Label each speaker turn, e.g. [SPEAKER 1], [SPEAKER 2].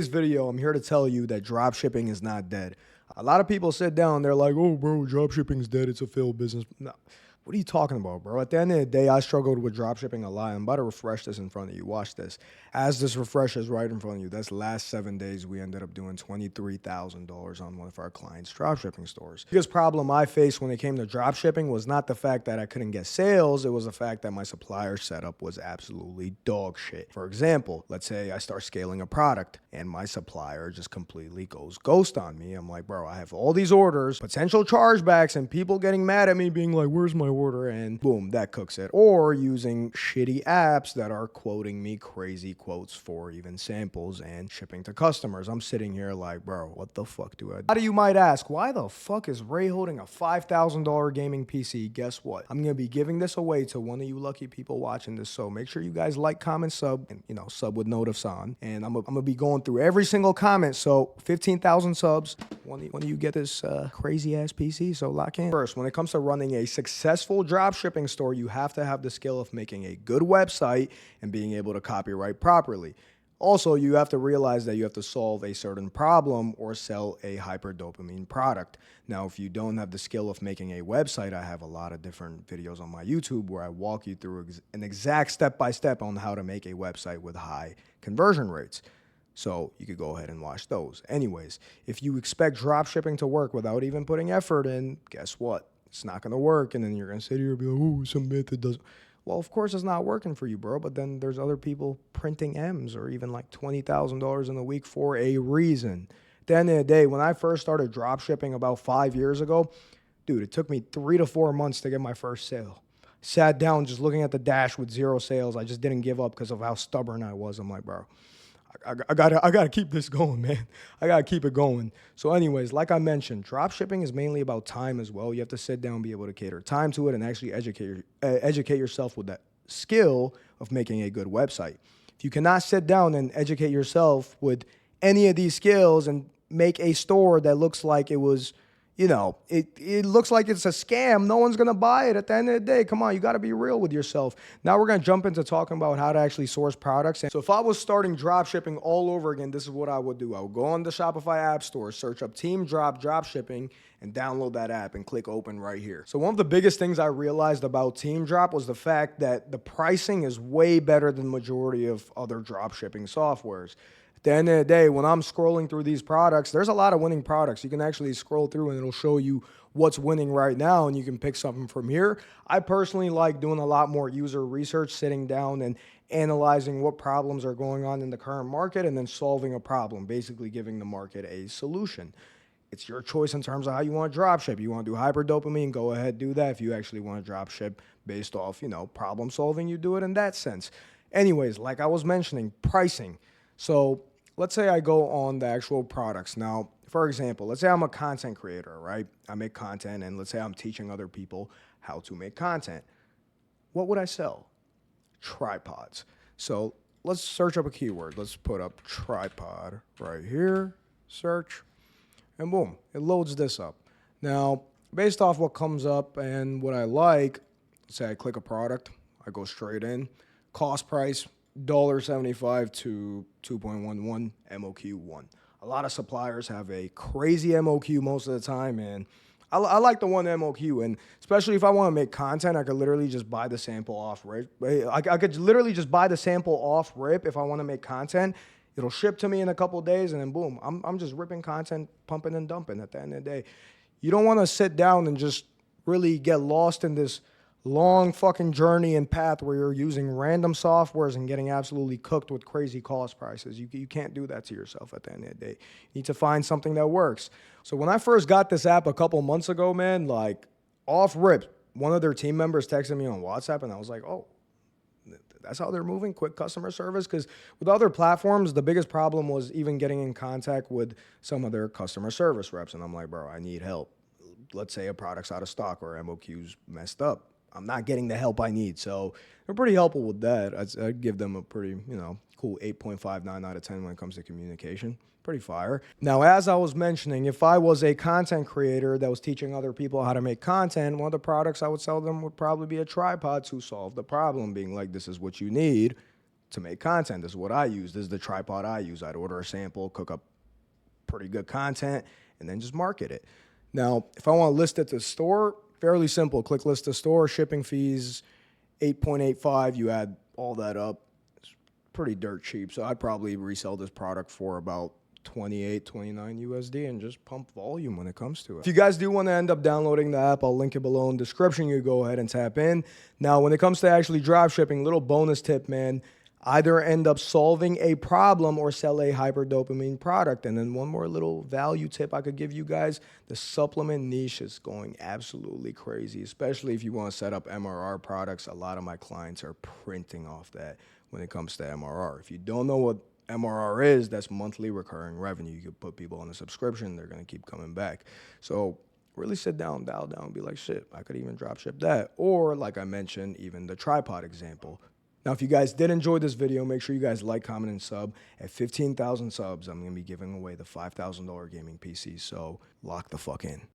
[SPEAKER 1] This video, I'm here to tell you that dropshipping is not dead. A lot of people sit down, they're like, oh, bro, dropshipping is dead. It's a failed business. No. What are you talking about, bro? At the end of the day, I struggled with dropshipping a lot. I'm about to refresh this in front of you. Watch this. As this refreshes right in front of you, that's last 7 days, we ended up doing $23,000 on one of our clients' dropshipping stores. The biggest problem I faced when it came to dropshipping was not the fact that I couldn't get sales. It was the fact that my supplier setup was absolutely dog shit. For example, let's say I start scaling a product and my supplier just completely goes ghost on me. I'm like, bro, I have all these orders, potential chargebacks, and people getting mad at me being like, where's my order? And boom, that cooks it. Or using shitty apps that are quoting me crazy quotes for even samples and shipping to customers. I'm sitting here like, bro, what the fuck do I do? How do you might ask, why the fuck is Ray holding a $5,000 gaming PC? Guess what? I'm going to be giving this away to one of you lucky people watching this. So make sure you guys like, comment, sub, and sub with notifs on. And I'm going to be going through every single comment. So 15,000 subs. When you get this crazy ass PC, so lock in. First, when it comes to running a successful dropshipping store, you have to have the skill of making a good website and being able to copyright properly. Also, you have to realize that you have to solve a certain problem or sell a hyperdopamine product. Now, if you don't have the skill of making a website, I have a lot of different videos on my YouTube where I walk you through an exact step-by-step on how to make a website with high conversion rates. So you could go ahead and watch those. Anyways, if you expect dropshipping to work without even putting effort in, guess what? It's not going to work. And then you're going to sit here and be like, oh, some method doesn't. Well, of course it's not working for you, bro. But then there's other people printing M's or even like $20,000 in a week for a reason. At the end of the day, when I first started dropshipping about 5 years ago, dude, it took me 3 to 4 months to get my first sale. Sat down just looking at the dash with 0 sales. I just didn't give up because of how stubborn I was. I'm like, bro, I gotta keep this going, man. I gotta keep it going. So anyways, like I mentioned, dropshipping is mainly about time as well. You have to sit down and be able to cater time to it and actually educate yourself with that skill of making a good website. If you cannot sit down and educate yourself with any of these skills and make a store that looks like it was, it looks like it's a scam, no one's going to buy it at the end of the day. Come on, you got to be real with yourself. Now we're going to jump into talking about how to actually source products. And so if I was starting dropshipping all over again, this is what I would do. I would go on the Shopify app store, search up Teemdrop dropshipping, and download that app and click open right here. So one of the biggest things I realized about Teemdrop was the fact that the pricing is way better than the majority of other dropshipping softwares. At the end of the day, when I'm scrolling through these products, there's a lot of winning products. You can actually scroll through and it'll show you what's winning right now and you can pick something from here. I personally like doing a lot more user research, sitting down and analyzing what problems are going on in the current market and then solving a problem, basically giving the market a solution. It's your choice in terms of how you want to dropship. You want to do hyperdopamine, go ahead, do that. If you actually want to dropship based off, problem solving, you do it in that sense. Anyways, like I was mentioning, pricing. So let's say I go on the actual products. Now, for example, let's say I'm a content creator, right? I make content and let's say I'm teaching other people how to make content. What would I sell? Tripods. So let's search up a keyword. Let's put up tripod right here, search, and boom, it loads this up. Now, based off what comes up and what I like, let's say I click a product, I go straight in, cost price, $1.75 to 2.11 MOQ1. A lot of suppliers have a crazy MOQ most of the time, and I like the one MOQ, and especially if I want to make content, I could literally just buy the sample off rip. I could literally just buy the sample off rip if I want to make content. It'll ship to me in a couple of days, and then boom, I'm just ripping content, pumping and dumping at the end of the day. You don't want to sit down and just really get lost in this long fucking journey and path where you're using random softwares and getting absolutely cooked with crazy cost prices. You can't do that to yourself at the end of the day. You need to find something that works. So when I first got this app a couple months ago, man, like off rip, one of their team members texted me on WhatsApp and I was like, oh, that's how they're moving, quick customer service. Because with other platforms, the biggest problem was even getting in contact with some of their customer service reps. And I'm like, bro, I need help. Let's say a product's out of stock or MOQ's messed up. I'm not getting the help I need. So they're pretty helpful with that. I'd give them a pretty, cool 8.59 out of 10 when it comes to communication. Pretty fire. Now, as I was mentioning, if I was a content creator that was teaching other people how to make content, one of the products I would sell them would probably be a tripod to solve the problem, being like, this is what you need. to make content. This is what I use. This is the tripod I use. I'd order a sample, cook up pretty good content, and then just market it. Now, if I want to list it to store, fairly simple. Click list to store, shipping fees, 8.85. You add all that up. It's pretty dirt cheap. So I'd probably resell this product for about 28, 29 USD and just pump volume when it comes to it. If you guys do want to end up downloading the app, I'll link it below in the description. You go ahead and tap in. Now, when it comes to actually drop shipping, little bonus tip, man. Either end up solving a problem or sell a hyperdopamine product. And then one more little value tip I could give you guys. The supplement niche is going absolutely crazy, especially if you want to set up MRR products. A lot of my clients are printing off that when it comes to MRR. If you don't know what MRR is, that's monthly recurring revenue. You could put people on a subscription. They're going to keep coming back. So really sit down, dial down, and be like, shit, I could even drop ship that. Or like I mentioned, even the tripod example. Now, if you guys did enjoy this video, make sure you guys like, comment, and sub. At 15,000 subs, I'm going to be giving away the $5,000 gaming PC, so lock the fuck in.